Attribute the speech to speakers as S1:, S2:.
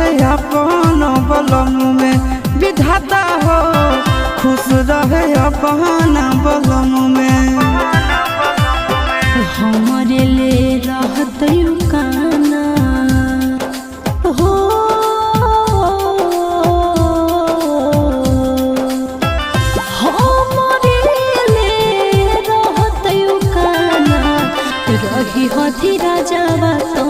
S1: रहे अपन बलम में, विधाता हो खुश रहे अपन बलम में।
S2: हमारे ले रहत काना हो, हमारे ले रहत काना, रही हथी राजावा तो